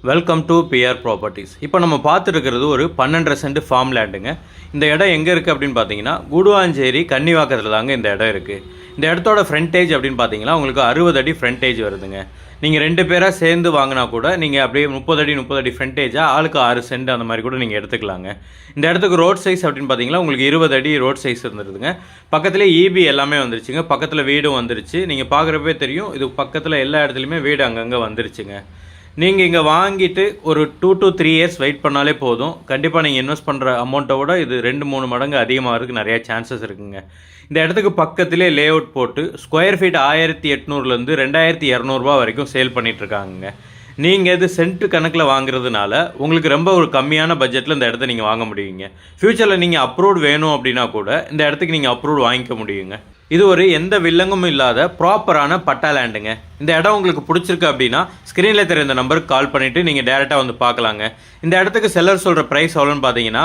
Welcome to PR properties. இப்போ நம்ம பார்த்துருக்கிறது ஒரு 12.5 சென்ட் ஃபார்ம் லேண்டுங்க. இந்த இடம் எங்கே இருக்குது அப்படின்னு பார்த்தீங்கன்னா கூடுவாஞ்சேரி கன்னிவாக்கத்தில் தாங்க இந்த இடம் இருக்குது. இந்த இடத்தோட ஃப்ரண்டேஜ் அப்படின்னு பார்த்தீங்கன்னா உங்களுக்கு 60 அடி ஃப்ரண்டேஜ் வருதுங்க. நீங்கள் 2 பேராக சேர்ந்து வாங்கினா கூட நீங்கள் அப்படியே 30 அடி ஃப்ரண்டேஜாக ஆளுக்கு 6 சென்ட் அந்த மாதிரி கூட நீங்கள் எடுத்துக்கலாங்க. இந்த இடத்துக்கு ரோட் சைஸ் அப்படின்னு பார்த்தீங்கன்னா உங்களுக்கு 20 அடி ரோட் சைஸ் இருந்துருதுங்க. பக்கத்துலேயே இபி எல்லாமே வந்துருச்சுங்க. பக்கத்தில் வீடும் வந்துருச்சு. நீங்கள் பார்க்குறப்பே தெரியும், இது பக்கத்தில் எல்லா இடத்துலையுமே வீடு அங்கங்கே வந்துருச்சுங்க. நீங்கள் இங்கே வாங்கிட்டு ஒரு 2 to 3 இயர்ஸ் வெயிட் பண்ணாலே போதும். கண்டிப்பாக நீங்கள் இன்வெஸ்ட் பண்ணுற அமௌண்ட்டை விட இது 2-3 மடங்கு அதிகமாகிறதுக்கு நிறையா சான்சஸ் இருக்குங்க. இந்த இடத்துக்கு பக்கத்திலே லே அவுட் போட்டு ஸ்கொயர் ஃபீட் 1800லேருந்து 2200 வரைக்கும் சேல் பண்ணிகிட்ருக்காங்க. நீங்கள் இது சென்ட் கணக்கில் வாங்குறதுனால உங்களுக்கு ரொம்ப ஒரு கம்மியான பட்ஜெட்டில் இந்த இடத்த நீங்கள் வாங்க முடியுங்க. ஃப்யூச்சரில் நீங்கள் அப்ரூவ்ட் வேணும் அப்படின்னா கூட இந்த இடத்துக்கு நீங்கள் அப்ரூவ்ட் வாங்கிக்க முடியுங்க. இது ஒரு எந்த வில்லங்கும் இல்லாத ப்ராப்பரான பட்டா லேண்டுங்க. இந்த இடம் உங்களுக்கு பிடிச்சிருக்கு அப்படின்னா ஸ்க்ரீனில் தெரிந்த நம்பருக்கு கால் பண்ணிவிட்டு நீங்கள் டேரெக்டாக வந்து பார்க்கலாங்க. இந்த இடத்துக்கு செல்லர் சொல்கிற ப்ரைஸ் எவ்வளோன்னு பார்த்தீங்கன்னா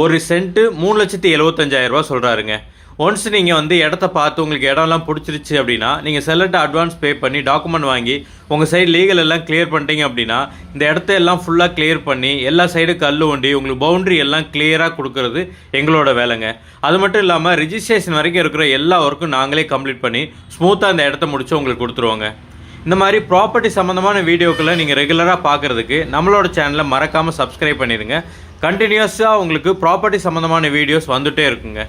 ஒரு சென்ட்டு 3,75,000 சொல்கிறாருங்க. ஒன்ஸ் நீங்கள் வந்து இடத்த பார்த்து உங்களுக்கு இடம்லாம் பிடிச்சிருச்சு அப்படின்னா நீங்கள் செல்லர்கிட்ட அட்வான்ஸ் பே பண்ணி டாக்குமெண்ட் வாங்கி உங்கள் சைடு லீகல் எல்லாம் கிளியர் பண்ணிட்டீங்க அப்படின்னா இந்த இடத்த எல்லாம் ஃபுல்லாக கிளியர் பண்ணி எல்லா சைடு கல் ஒண்டி உங்களுக்கு பவுண்ட்ரி எல்லாம் கிளியராக கொடுக்கறது எங்களோட வேலைங்க. அது மட்டும் இல்லாமல் ரிஜிஸ்ட்ரேஷன் வரைக்கும் இருக்கிற எல்லா ஒர்க்கும் நாங்களே கம்ப்ளீட் பண்ணி ஸ்மூத்தாக இந்த இடத்த முடிச்சு உங்களுக்கு கொடுத்துருவோங்க. இந்த மாதிரி ப்ராப்பர்ட்டி சம்மந்தமான வீடியோக்களை நீங்கள் ரெகுலராக பார்க்குறதுக்கு நம்மளோட சேனலை மறக்காமல் சப்ஸ்கிரைப் பண்ணிடுங்க. கண்டினியூஸாக உங்களுக்கு ப்ராப்பர்ட்டி சம்மந்தமான வீடியோஸ் வந்துகிட்டே இருக்குங்க.